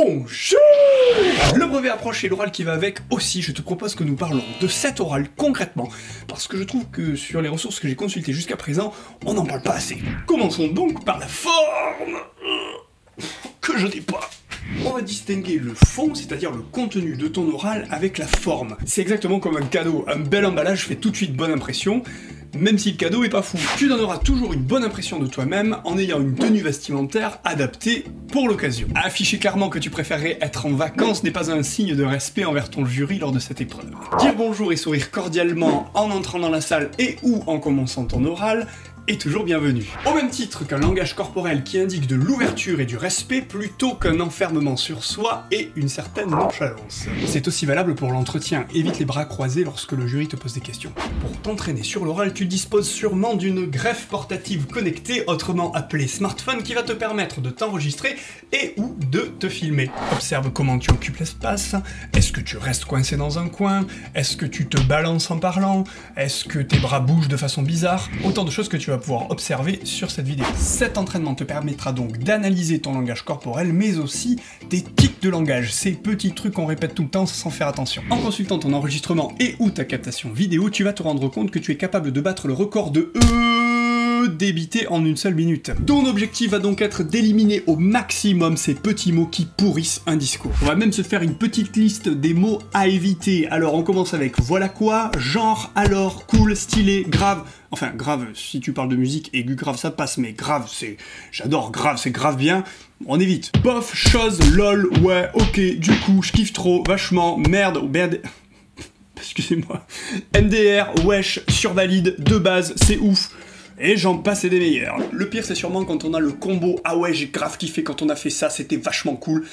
Bonjour! Le brevet approche et l'oral qui va avec aussi, je te propose que nous parlons de cet oral concrètement, parce que je trouve que sur les ressources que j'ai consultées jusqu'à présent, on n'en parle pas assez. Commençons donc par la forme que je n'ai pas. On va distinguer le fond, c'est-à-dire le contenu de ton oral, avec la forme. C'est exactement comme un cadeau, un bel emballage fait tout de suite bonne impression, même si le cadeau est pas fou. Tu donneras toujours une bonne impression de toi-même en ayant une tenue vestimentaire adaptée pour l'occasion. Afficher clairement que tu préférerais être en vacances n'est pas un signe de respect envers ton jury lors de cette épreuve. Dire bonjour et sourire cordialement en entrant dans la salle et ou en commençant ton oral est toujours bienvenu. Au même titre qu'un langage corporel qui indique de l'ouverture et du respect plutôt qu'un enfermement sur soi et une certaine nonchalance. C'est aussi valable pour l'entretien, évite les bras croisés lorsque le jury te pose des questions. Pour t'entraîner sur l'oral, tu disposes sûrement d'une greffe portative connectée, autrement appelée smartphone, qui va te permettre de t'enregistrer et ou de te filmer. Observe comment tu occupes l'espace, est-ce que tu restes coincé dans un coin, est-ce que tu te balances en parlant, est-ce que tes bras bougent de façon bizarre, autant de choses que tu vas pouvoir observer sur cette vidéo. Cet entraînement te permettra donc d'analyser ton langage corporel, mais aussi des tics de langage, ces petits trucs qu'on répète tout le temps sans faire attention. En consultant ton enregistrement et ou ta captation vidéo, tu vas te rendre compte que tu es capable de battre le record de débité en une seule minute. Ton objectif va donc être d'éliminer au maximum ces petits mots qui pourrissent un discours. On va même se faire une petite liste des mots à éviter. Alors on commence avec voilà quoi, genre, alors, cool, stylé, grave. Enfin, grave, si tu parles de musique, aigu, grave, ça passe, mais grave, c'est... J'adore grave, c'est grave bien. On évite. Bof, chose, lol, ouais, ok, du coup, je kiffe trop, vachement, merde, merde... Excusez-moi. MDR, wesh, survalide, de base, c'est ouf. Et j'en passe et des meilleurs. Le pire, c'est sûrement quand on a le combo « Ah ouais, j'ai grave kiffé quand on a fait ça, c'était vachement cool ».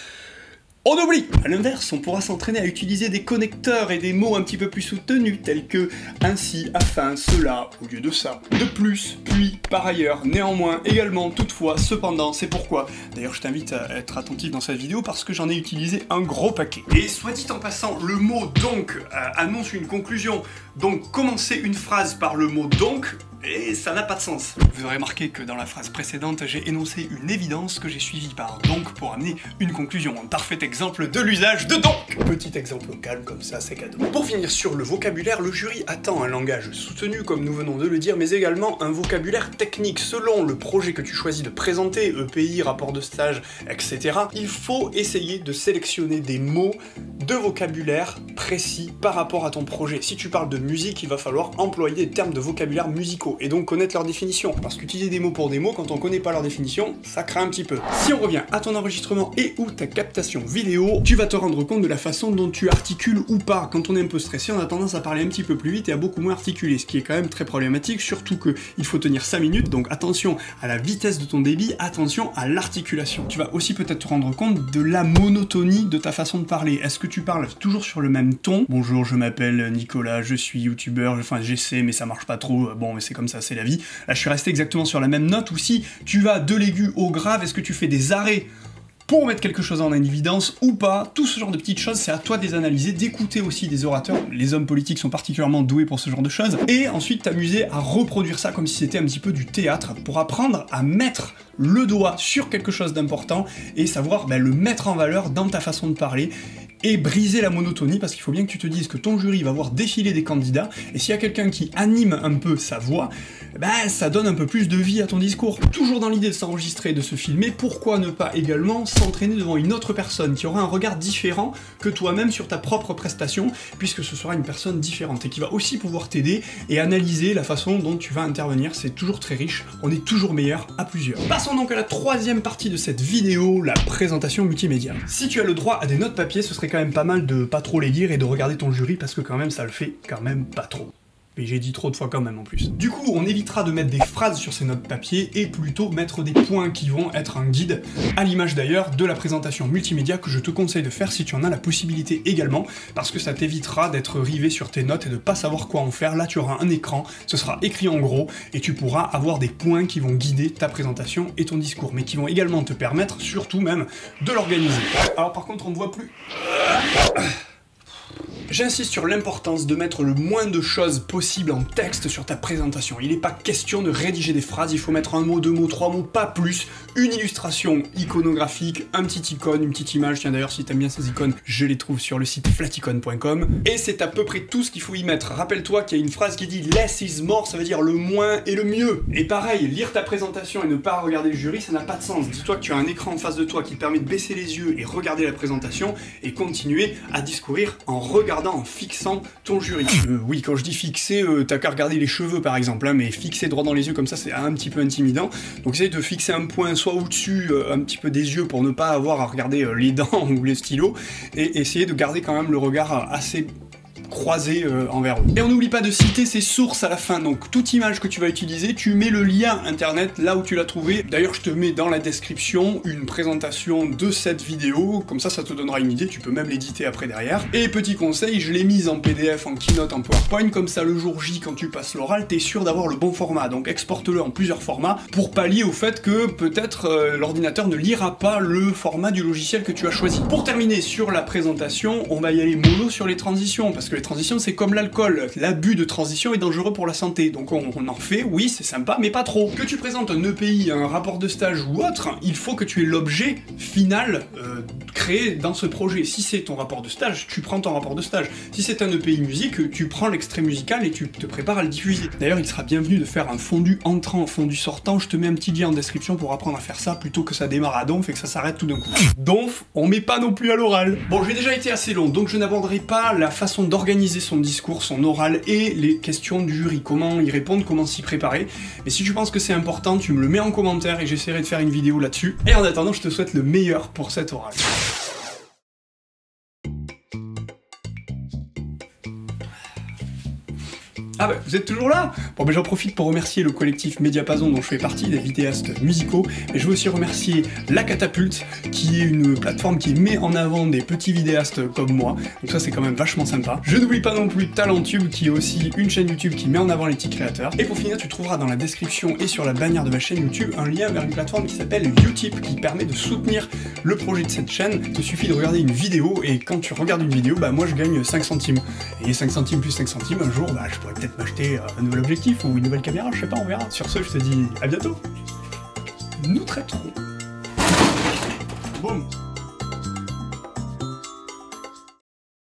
On oublie. À l'inverse, on pourra s'entraîner à utiliser des connecteurs et des mots un petit peu plus soutenus, tels que ainsi, afin, cela, au lieu de ça. De plus, puis, par ailleurs, néanmoins, également, toutefois, cependant, c'est pourquoi. D'ailleurs, je t'invite à être attentif dans cette vidéo parce que j'en ai utilisé un gros paquet. Et soit dit en passant, le mot donc annonce une conclusion. Donc, commencer une phrase par le mot donc, et ça n'a pas de sens. Vous aurez remarqué que dans la phrase précédente, j'ai énoncé une évidence que j'ai suivie par donc pour amener une conclusion. Un parfait exemple de l'usage de donc. Petit exemple calme comme ça, c'est cadeau. Pour finir sur le vocabulaire, le jury attend un langage soutenu, comme nous venons de le dire, mais également un vocabulaire technique. Selon le projet que tu choisis de présenter, EPI, rapport de stage, etc., il faut essayer de sélectionner des mots de vocabulaire précis par rapport à ton projet. Si tu parles de musique, il va falloir employer des termes de vocabulaire musicaux et donc connaître leur définition. Parce qu'utiliser des mots pour des mots, quand on connaît pas leur définition, ça craint un petit peu. Si on revient à ton enregistrement et ou ta captation vidéo, tu vas te rendre compte de la façon dont tu articules ou pas. Quand on est un peu stressé, on a tendance à parler un petit peu plus vite et à beaucoup moins articuler, ce qui est quand même très problématique, surtout que il faut tenir 5 minutes, donc attention à la vitesse de ton débit, attention à l'articulation. Tu vas aussi peut-être te rendre compte de la monotonie de ta façon de parler. Est-ce que tu parles toujours sur le même ton? Bonjour, je m'appelle Nicolas, je suis youtubeur, enfin j'essaie mais ça marche pas trop, bon mais c'est comme ça, c'est la vie. Là je suis resté exactement sur la même note, ou si tu vas de l'aigu au grave, est-ce que tu fais des arrêts pour mettre quelque chose en évidence ou pas? Tout ce genre de petites choses, c'est à toi de les analyser, d'écouter aussi des orateurs. Les hommes politiques sont particulièrement doués pour ce genre de choses. Et ensuite t'amuser à reproduire ça comme si c'était un petit peu du théâtre, pour apprendre à mettre le doigt sur quelque chose d'important et savoir le mettre en valeur dans ta façon de parler et briser la monotonie, parce qu'il faut bien que tu te dises que ton jury va voir défiler des candidats, et s'il y a quelqu'un qui anime un peu sa voix, ça donne un peu plus de vie à ton discours. Toujours dans l'idée de s'enregistrer et de se filmer, pourquoi ne pas également s'entraîner devant une autre personne qui aura un regard différent que toi-même sur ta propre prestation, puisque ce sera une personne différente, et qui va aussi pouvoir t'aider et analyser la façon dont tu vas intervenir. C'est toujours très riche, on est toujours meilleur à plusieurs. Passons donc à la troisième partie de cette vidéo, la présentation multimédia. Si tu as le droit à des notes papier, ce serait quand même pas mal de pas trop les lire et de regarder ton jury, parce que quand même ça le fait quand même pas trop. Et j'ai dit trop de fois quand même en plus. Du coup, on évitera de mettre des phrases sur ces notes papier et plutôt mettre des points qui vont être un guide, à l'image d'ailleurs de la présentation multimédia que je te conseille de faire si tu en as la possibilité également, parce que ça t'évitera d'être rivé sur tes notes et de pas savoir quoi en faire. Là, tu auras un écran, ce sera écrit en gros, et tu pourras avoir des points qui vont guider ta présentation et ton discours, mais qui vont également te permettre, surtout même, de l'organiser. Alors par contre, on ne voit plus... J'insiste sur l'importance de mettre le moins de choses possible en texte sur ta présentation. Il n'est pas question de rédiger des phrases, il faut mettre un mot, deux mots, trois mots, pas plus. Une illustration iconographique, un petit icône, une petite image. Tiens d'ailleurs, si t'aimes bien ces icônes, je les trouve sur le site flaticon.com. Et c'est à peu près tout ce qu'il faut y mettre. Rappelle-toi qu'il y a une phrase qui dit « less is more », ça veut dire le moins et le mieux. Et pareil, lire ta présentation et ne pas regarder le jury, ça n'a pas de sens. Dis-toi que tu as un écran en face de toi qui te permet de baisser les yeux et regarder la présentation et continuer à discourir en regardant, en fixant ton jury. Oui, quand je dis fixer, t'as qu'à regarder les cheveux par exemple, hein, mais fixer droit dans les yeux comme ça, c'est un petit peu intimidant. Donc essaye de fixer un point soit au-dessus, un petit peu des yeux pour ne pas avoir à regarder les dents ou les stylos, et essayer de garder quand même le regard assez croisés envers eux. Et on n'oublie pas de citer ses sources à la fin, donc toute image que tu vas utiliser, tu mets le lien internet là où tu l'as trouvé. D'ailleurs je te mets dans la description une présentation de cette vidéo, comme ça te donnera une idée, tu peux même l'éditer après derrière. Et petit conseil, je l'ai mise en PDF, en Keynote, en PowerPoint, comme ça le jour J quand tu passes l'oral, t'es sûr d'avoir le bon format, donc exporte-le en plusieurs formats pour pallier au fait que peut-être l'ordinateur ne lira pas le format du logiciel que tu as choisi. Pour terminer sur la présentation, on va y aller mollo sur les transitions, parce que les transitions c'est comme l'alcool, l'abus de transition est dangereux pour la santé, donc on en fait, oui c'est sympa, mais pas trop. Que tu présentes un EPI, un rapport de stage ou autre, il faut que tu aies l'objet final créé dans ce projet. Si c'est ton rapport de stage, tu prends ton rapport de stage. Si c'est un EPI musique, tu prends l'extrait musical et tu te prépares à le diffuser. D'ailleurs il sera bienvenu de faire un fondu entrant, fondu sortant, je te mets un petit lien en description pour apprendre à faire ça, plutôt que ça démarre à donf et que ça s'arrête tout d'un coup. Donf, on met pas non plus à l'oral. Bon, j'ai déjà été assez long, donc je n'aborderai pas la façon d'organiser son discours, son oral et les questions du jury, comment y répondre, comment s'y préparer. Mais si tu penses que c'est important, tu me le mets en commentaire et j'essaierai de faire une vidéo là-dessus. Et en attendant, je te souhaite le meilleur pour cet oral. Ah bah, vous êtes toujours là? Bon bah j'en profite pour remercier le collectif Mediapason dont je fais partie, des vidéastes musicaux, mais je veux aussi remercier La Catapulte, qui est une plateforme qui met en avant des petits vidéastes comme moi, donc ça c'est quand même vachement sympa. Je n'oublie pas non plus Talentube, qui est aussi une chaîne YouTube qui met en avant les petits créateurs. Et pour finir, tu trouveras dans la description et sur la bannière de ma chaîne YouTube un lien vers une plateforme qui s'appelle Utip, qui permet de soutenir le projet de cette chaîne. Il te suffit de regarder une vidéo, et quand tu regardes une vidéo, bah moi je gagne 5 centimes. Et 5 centimes plus 5 centimes, un jour, bah je pourrais peut-être m'acheter un nouvel objectif ou une nouvelle caméra, je sais pas, on verra. Sur ce, je te dis à bientôt. Nous traiterons. Boum.